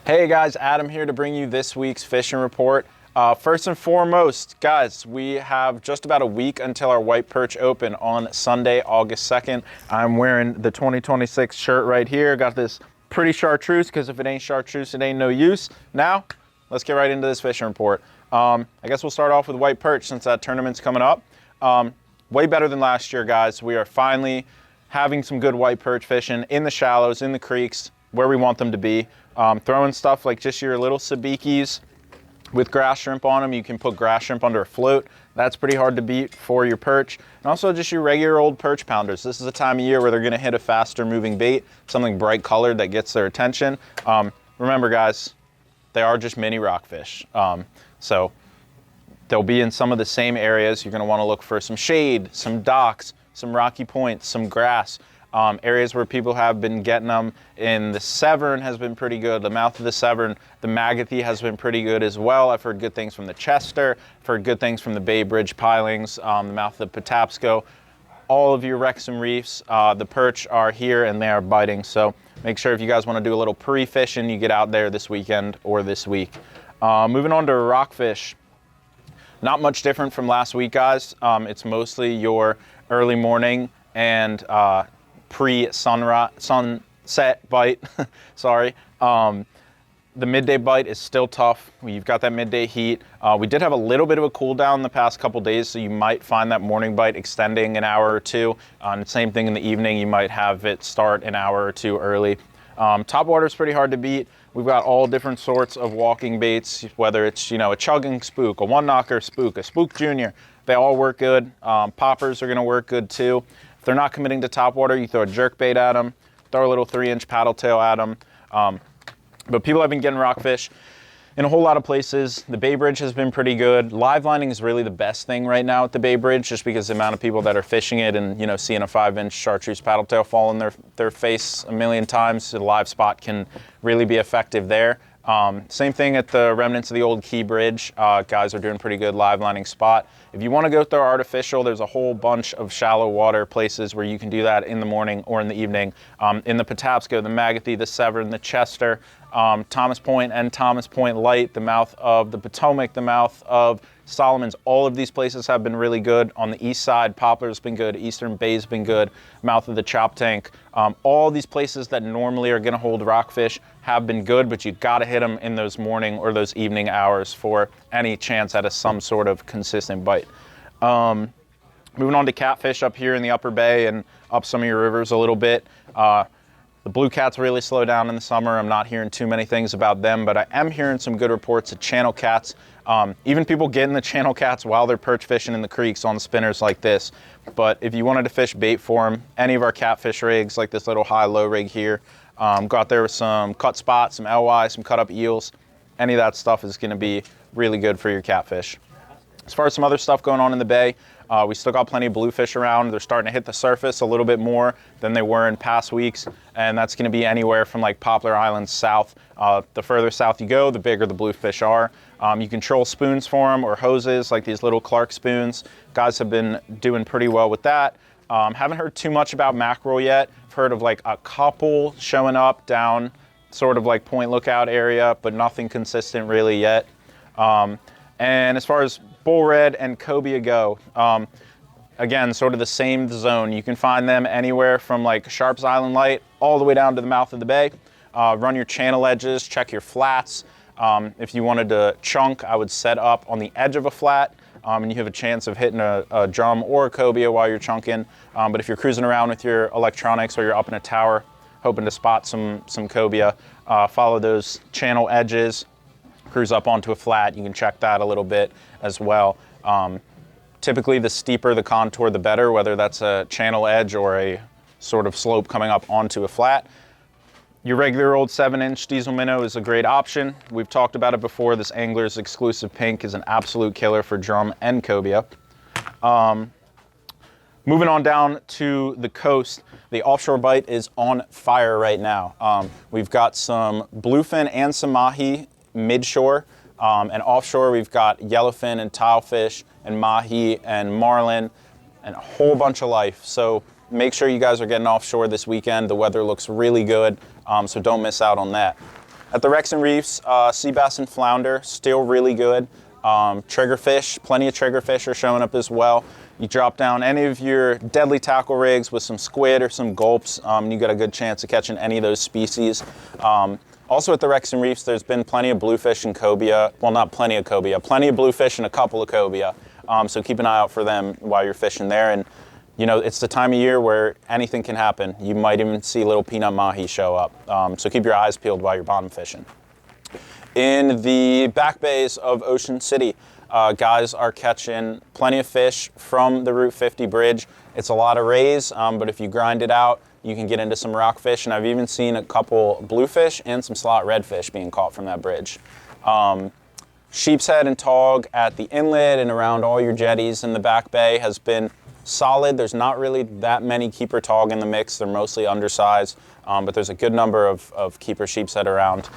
Hey guys, Adam here to bring you this week's fishing report. First and foremost, guys, we have just about a week until our white perch open on Sunday, August 2nd. I'm wearing the 2026 shirt right here. Got this pretty chartreuse, because if it ain't chartreuse, it ain't no use. Now, let's get right into this fishing report. I guess we'll start off with white perch since that tournament's coming up. Way better than last year, guys. We are finally having some good white perch fishing in the shallows, in the creeks, where we want them to be. Throwing stuff like just your little sabikis with grass shrimp on them. You can put grass shrimp under a float. That's pretty hard to beat for your perch. And also just your regular old perch pounders. This is a time of year where they're gonna hit a faster moving bait, something bright colored that gets their attention. Remember guys, they are just mini rockfish. So they'll be in some of the same areas. You're gonna wanna look for some shade, some docks, some rocky points, some grass. Areas where people have been getting them in the Severn has been pretty good. The mouth of the Severn, the Magothy has been pretty good as well. I've heard good things from the Chester. I've heard good things from the Bay Bridge pilings, the mouth of the Patapsco. All of your wrecks and reefs, the perch are here and they are biting. So make sure if you guys want to do a little pre-fishing, you get out there this weekend or this week. Moving on to rockfish. Not much different from last week, guys. It's mostly your early morning and pre-sunset bite. Sorry. The midday bite is still tough. You've got that midday heat. We did have a little bit of a cool down the past couple days, so you might find that morning bite extending an hour or two. And same thing in the evening, you might have it start an hour or two early. Top water is pretty hard to beat. We've got all different sorts of walking baits, whether it's, you know, a chugging spook, a one knocker spook, a spook junior. They all work good. Poppers are gonna work good too. If they're not committing to top water, you throw a jerk bait at them, throw a little 3-inch paddle tail at them. But people have been getting rockfish in a whole lot of places. The Bay Bridge has been pretty good. Live lining is really the best thing right now at the Bay Bridge, just because the amount of people that are fishing it and, you know, seeing a 5-inch chartreuse paddle tail fall in their face a million times, a live spot can really be effective there. Same thing at the remnants of the old Key Bridge. Guys are doing pretty good live lining spot. If you want to go through artificial, there's a whole bunch of shallow water places where you can do that in the morning or in the evening. In the Patapsco, the Magothy, the Severn, the Chester, Thomas Point and Thomas Point Light, the mouth of the Potomac, the mouth of Solomon's, all of these places have been really good. On the east side, Poplar's been good, Eastern Bay's been good, mouth of the Chop Tank. All these places that normally are gonna hold rockfish have been good, but you gotta hit them in those morning or those evening hours for any chance at some sort of consistent bite. Moving on to catfish up here in the upper bay and up some of your rivers a little bit. The blue cats really slow down in the summer. I'm not hearing too many things about them, but I am hearing some good reports of channel cats. Even people getting the channel cats while they're perch fishing in the creeks on spinners like this. But if you wanted to fish bait for them, any of our catfish rigs, like this little high-low rig here, go out there with some cut spots, some LY, some cut-up eels. Any of that stuff is going to be really good for your catfish. As far as some other stuff going on in the bay, we still got plenty of bluefish around. They're starting to hit the surface a little bit more than they were in past weeks, and that's going to be anywhere from like Poplar Island south. The further south you go, the bigger the bluefish are. You can troll spoons for them or hoses, like these little Clark spoons. Guys have been doing pretty well with that. Haven't heard too much about mackerel yet. I've heard of like a couple showing up down sort of like Point Lookout area, but nothing consistent really yet. And as far as bull red and cobia go, again, sort of the same zone. You can find them anywhere from like Sharp's Island Light all the way down to the mouth of the bay. Run your channel edges, check your flats. If you wanted to chunk, I would set up on the edge of a flat, and you have a chance of hitting a drum or a cobia while you're chunking. But if you're cruising around with your electronics or you're up in a tower hoping to spot some cobia, follow those channel edges, cruise up onto a flat. You can check that a little bit as well. Typically the steeper the contour, the better, whether that's a channel edge or a sort of slope coming up onto a flat. Your regular old 7-inch diesel minnow is a great option. We've talked about it before. This Angler's Exclusive Pink is an absolute killer for drum and cobia. Moving on down to the coast, the offshore bite is on fire right now. We've got some bluefin and some mahi midshore, and offshore we've got yellowfin and tilefish and mahi and marlin and a whole bunch of life. So make sure you guys are getting offshore this weekend. The weather looks really good, so don't miss out on that. At the wrecks and reefs, sea bass and flounder, still really good. Triggerfish, plenty of triggerfish are showing up as well. You drop down any of your deadly tackle rigs with some squid or some gulps, you got a good chance of catching any of those species. Also at the wrecks and reefs, there's been plenty of bluefish and cobia. Well, not plenty of cobia, plenty of bluefish and a couple of cobia. So keep an eye out for them while you're fishing there. And you know, it's the time of year where anything can happen. You might even see little peanut mahi show up. So keep your eyes peeled while you're bottom fishing. In the back bays of Ocean City, guys are catching plenty of fish from the Route 50 bridge. It's a lot of rays, but if you grind it out, you can get into some rockfish, and I've even seen a couple bluefish and some slot redfish being caught from that bridge. Sheep's head and tog at the inlet and around all your jetties in the back bay has been solid. There's not really that many keeper tog in the mix. They're mostly undersized, but there's a good number of keeper sheep's head around.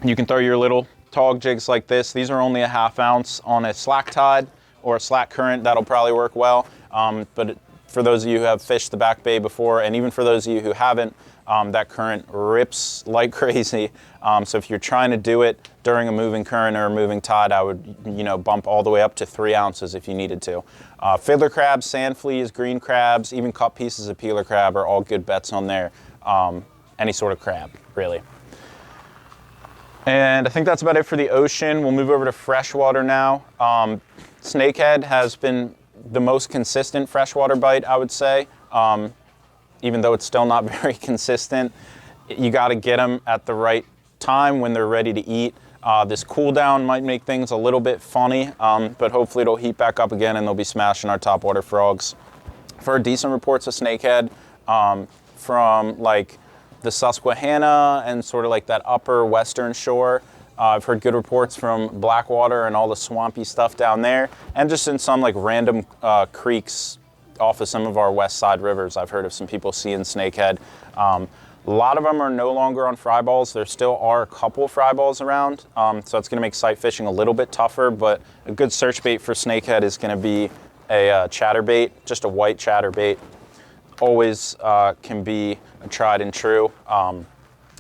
You can throw your little tog jigs like this. These are only a ½ ounce on a slack tide or a slack current. That'll probably work well. But for those of you who have fished the back bay before, and even for those of you who haven't, that current rips like crazy. So if you're trying to do it during a moving current or a moving tide, I would, you know, bump all the way up to 3 ounces if you needed to. Fiddler crabs, sand fleas, green crabs, even cut pieces of peeler crab are all good bets on there. Any sort of crab, really. And I think that's about it for the ocean. We'll move over to freshwater now. Snakehead has been the most consistent freshwater bite, I would say. Even though it's still not very consistent, you got to get them at the right time when they're ready to eat. This cool down might make things a little bit funny, but hopefully it'll heat back up again and they'll be smashing our topwater frogs. I've heard decent reports of snakehead from like the Susquehanna and sort of like that upper western shore. I've heard good reports from Blackwater and all the swampy stuff down there, and just in some like random creeks off of some of our west side rivers. I've heard of some people seeing snakehead. A lot of them are no longer on fry balls. There still are a couple fry balls around, so it's gonna make sight fishing a little bit tougher, but a good search bait for snakehead is gonna be a chatterbait, just a white chatterbait. Always can be a tried and true.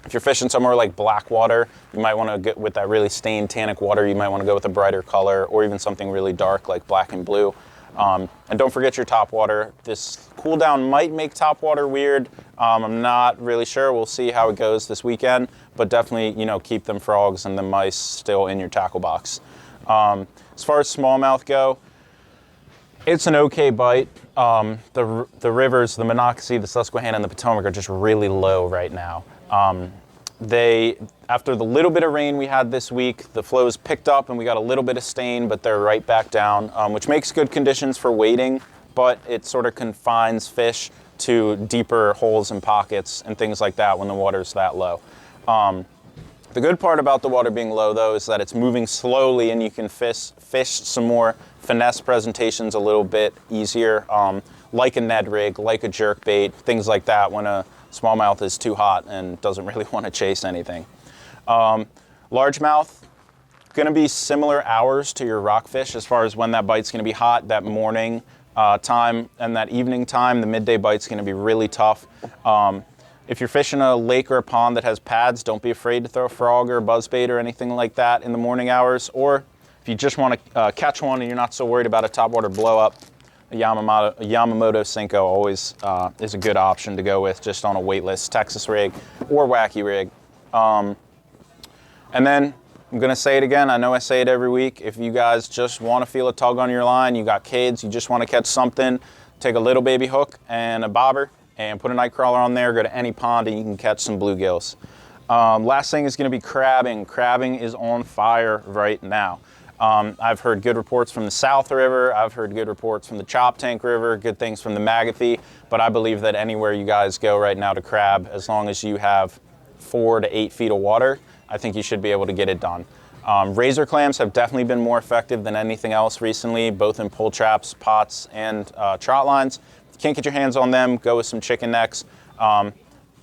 If you're fishing somewhere like Blackwater, you might want to get with that really stained tannic water, you might want to go with a brighter color or even something really dark like black and blue. And don't forget your topwater. This cool down might make topwater weird. I'm not really sure. We'll see how it goes this weekend, but definitely, you know, keep them frogs and the mice still in your tackle box. As far as smallmouth go, it's an okay bite. The rivers, the Monocacy, the Susquehanna, and the Potomac are just really low right now. After the little bit of rain we had this week, the flows picked up and we got a little bit of stain, but they're right back down, which makes good conditions for wading, but it sort of confines fish to deeper holes and pockets and things like that when the water's that low. The good part about the water being low, though, is that it's moving slowly and you can fish some more finesse presentations a little bit easier, like a Ned rig, like a jerk bait, things like that when a smallmouth is too hot and doesn't really want to chase anything. Largemouth, going to be similar hours to your rockfish as far as when that bite's going to be hot, that morning time and that evening time. The midday bite's going to be really tough. If you're fishing a lake or a pond that has pads, don't be afraid to throw a frog or a buzzbait or anything like that in the morning hours. Or if you just want to catch one and you're not so worried about a topwater blow up, a Yamamoto Senko always is a good option to go with just on a weightless Texas rig or wacky rig. And then I'm going to say it again. I know I say it every week. If you guys just want to feel a tug on your line, you got kids, you just want to catch something, take a little baby hook and a bobber and put a night crawler on there, go to any pond and you can catch some bluegills. Last thing is going to be crabbing. Crabbing is on fire right now. I've heard good reports from the South River. I've heard good reports from the Chop Tank River, good things from the Magathie, but I believe that anywhere you guys go right now to crab, as long as you have 4 to 8 feet of water, I think you should be able to get it done. Razor clams have definitely been more effective than anything else recently, both in pull traps, pots, and trot lines. If you can't get your hands on them, go with some chicken necks.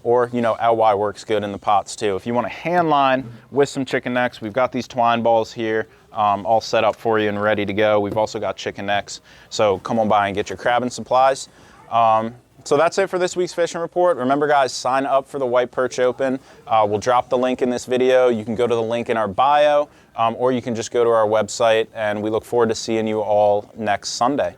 Or, you know, LY works good in the pots too. If you want a hand line with some chicken necks, we've got these twine balls here all set up for you and ready to go. We've also got chicken necks, so come on by and get your crabbing supplies. So that's it for this week's fishing report. Remember, guys, sign up for the White Perch Open. We'll drop the link in this video. You can go to the link in our bio, or you can just go to our website, and we look forward to seeing you all next Sunday.